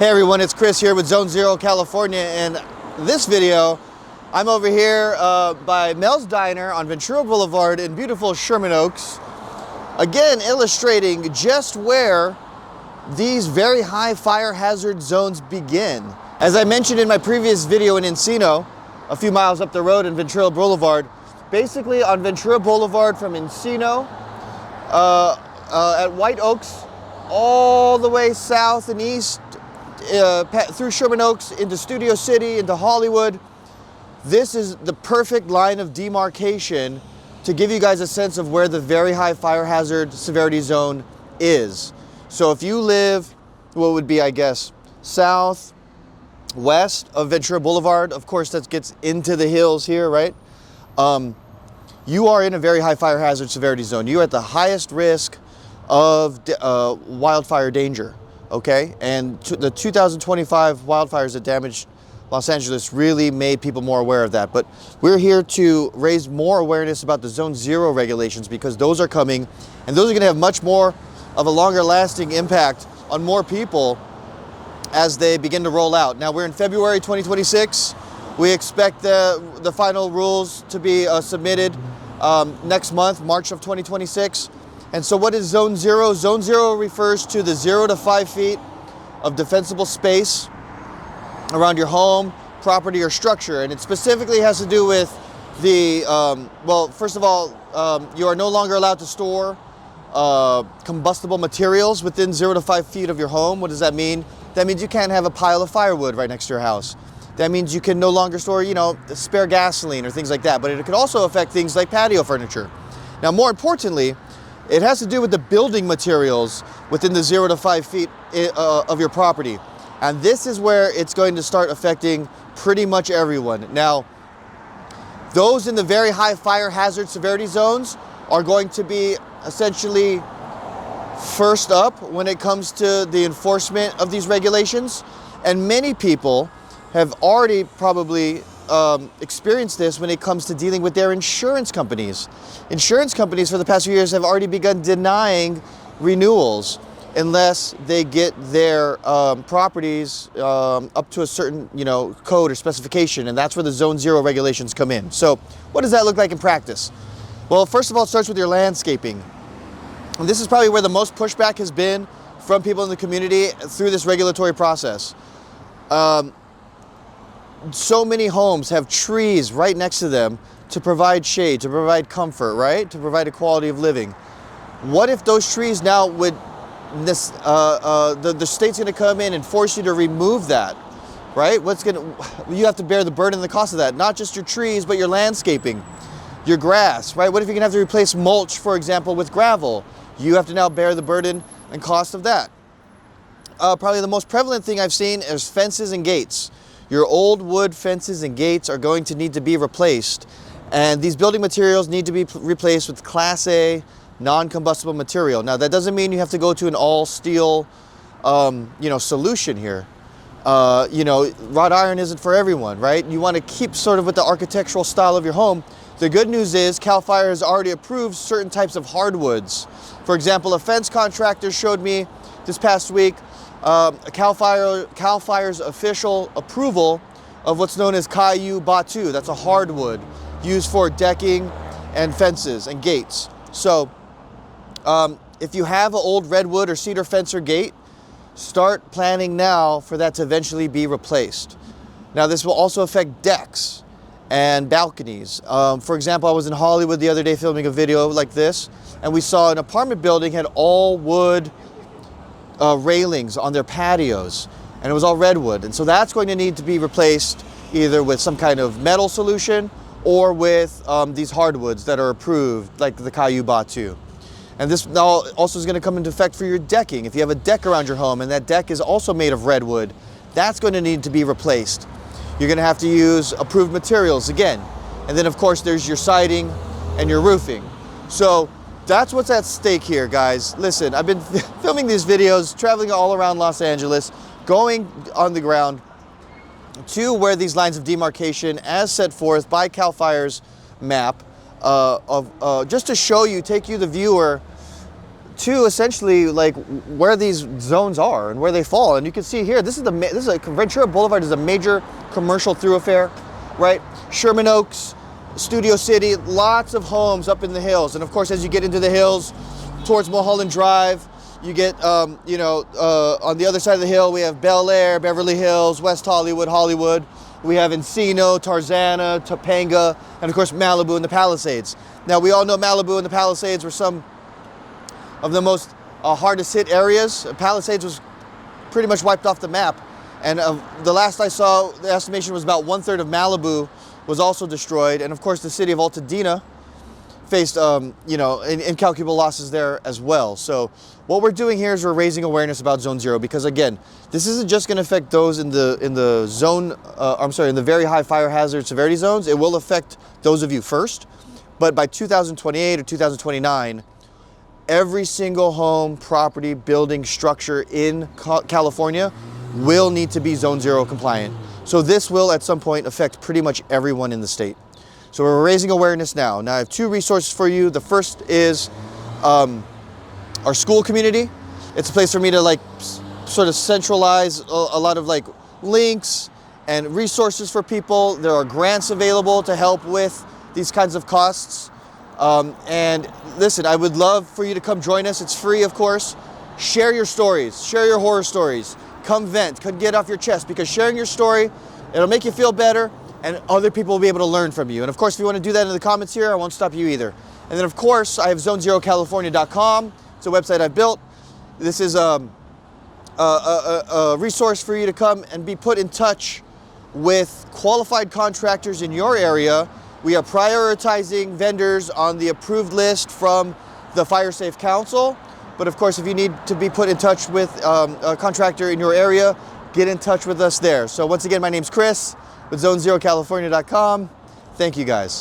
Hey everyone, it's Chris here with Zone Zero California, and this video I'm over here by Mel's Diner on Ventura Boulevard in beautiful Sherman Oaks, again illustrating just where these very high fire hazard zones begin. As I mentioned in my previous video in Encino, a few miles up the road in Ventura Boulevard, basically on Ventura Boulevard from Encino at White Oaks all the way south and east through Sherman Oaks into Studio City, into Hollywood. This is the perfect line of demarcation to give you guys a sense of where the very high fire hazard severity zone is. So if you live, what would be, I guess, south west of Ventura Boulevard, of course that gets into the hills here, right? You are in a very high fire hazard severity zone. You're at the highest risk of wildfire danger. Okay, and the 2025 wildfires that damaged Los Angeles really made people more aware of that. But we're here to raise more awareness about the Zone Zero regulations, because those are coming, and those are going to have much more of a longer lasting impact on more people as they begin to roll out. Now we're in February 2026. We expect the final rules to be submitted next month, March of 2026. And so what is Zone Zero? Zone Zero refers to the 0 to 5 feet of defensible space around your home, property, or structure. And it specifically has to do with the, well, first of all, you are no longer allowed to store combustible materials within 0 to 5 feet of your home. What does that mean? That means you can't have a pile of firewood right next to your house. That means you can no longer store, you know, spare gasoline or things like that. But it could also affect things like patio furniture. Now, more importantly, it has to do with the building materials within the 0 to 5 feet of your property. And this is where it's going to start affecting pretty much everyone. Now, those in the very high fire hazard severity zones are going to be essentially first up when it comes to the enforcement of these regulations. And many people have already probably experienced this when it comes to dealing with their insurance companies. Insurance companies for the past few years have already begun denying renewals unless they get their properties up to a certain, you know, code or specification, and that's where the Zone Zero regulations come in. So what does that look like in practice? Well, first of all, it starts with your landscaping. And this is probably where the most pushback has been from people in the community through this regulatory process. So many homes have trees right next to them to provide shade, to provide comfort, right? To provide a quality of living. What if those trees now would, the state's gonna come in and force you to remove that, right? You have to bear the burden and the cost of that. Not just your trees, but your landscaping, your grass, right? What if you're gonna have to replace mulch, for example, with gravel? You have to now bear the burden and cost of that. Probably the most prevalent thing I've seen is fences and gates. Your old wood fences and gates are going to need to be replaced. And these building materials need to be replaced with Class A non-combustible material. Now, that doesn't mean you have to go to an all steel, you know, solution here. You know, wrought iron isn't for everyone, right? You want to keep sort of with the architectural style of your home. The good news is CAL FIRE has already approved certain types of hardwoods. For example, a fence contractor showed me this past week CAL FIRE's official approval of what's known as Caillou Batu. That's a hardwood used for decking and fences and gates. So if you have an old redwood or cedar fence or gate, start planning now for that to eventually be replaced. Now, this will also affect decks and balconies. For example, I was in Hollywood the other day filming a video like this, and we saw an apartment building had all wood railings on their patios, and it was all redwood. And so that's going to need to be replaced either with some kind of metal solution or with these hardwoods that are approved, like the Caillou Batu. And this now also is going to come into effect for your decking. If you have a deck around your home and that deck is also made of redwood, that's going to need to be replaced. You're going to have to use approved materials again. And then of course there's your siding and your roofing. So that's what's at stake here, guys. Listen, I've been filming these videos, traveling all around Los Angeles, going on the ground to where these lines of demarcation, as set forth by CAL FIRE's map, just to show you, take you, the viewer, to essentially like where these zones are and where they fall. And you can see here, this is Ventura Boulevard is a major commercial thoroughfare, right? Sherman Oaks, Studio City, lots of homes up in the hills. And of course, as you get into the hills towards Mulholland Drive, you get, on the other side of the hill, we have Bel Air, Beverly Hills, West Hollywood, Hollywood. We have Encino, Tarzana, Topanga, and of course Malibu and the Palisades. Now we all know Malibu and the Palisades were some of the most hardest hit areas. Palisades was pretty much wiped off the map. And the last I saw, the estimation was about 1/3 of Malibu was also destroyed. And of course the city of Altadena faced incalculable losses there as well. So what we're doing here is we're raising awareness about Zone Zero, because again, this isn't just going to affect those in the zone, in the very high fire hazard severity zones. It will affect those of you first, but by 2028 or 2029, every single home, property, building, structure in California will need to be Zone Zero compliant. So this will at some point affect pretty much everyone in the state. So we're raising awareness now. Now I have two resources for you. The first is our school community. It's a place for me to like sort of centralize a lot of like links and resources for people. There are grants available to help with these kinds of costs. And listen, I would love for you to come join us. It's free, of course. Share your stories, share your horror stories. Come vent, come get off your chest, because sharing your story, it'll make you feel better, and other people will be able to learn from you. And of course, if you want to do that in the comments here, I won't stop you either. And then of course, I have zonezerocalifornia.com. It's a website I've built. This is a resource for you to come and be put in touch with qualified contractors in your area. We are prioritizing vendors on the approved list from the Fire Safe Council. But of course, if you need to be put in touch with a contractor in your area, get in touch with us there. So once again, my name's Chris with zonezerocalifornia.com. Thank you guys.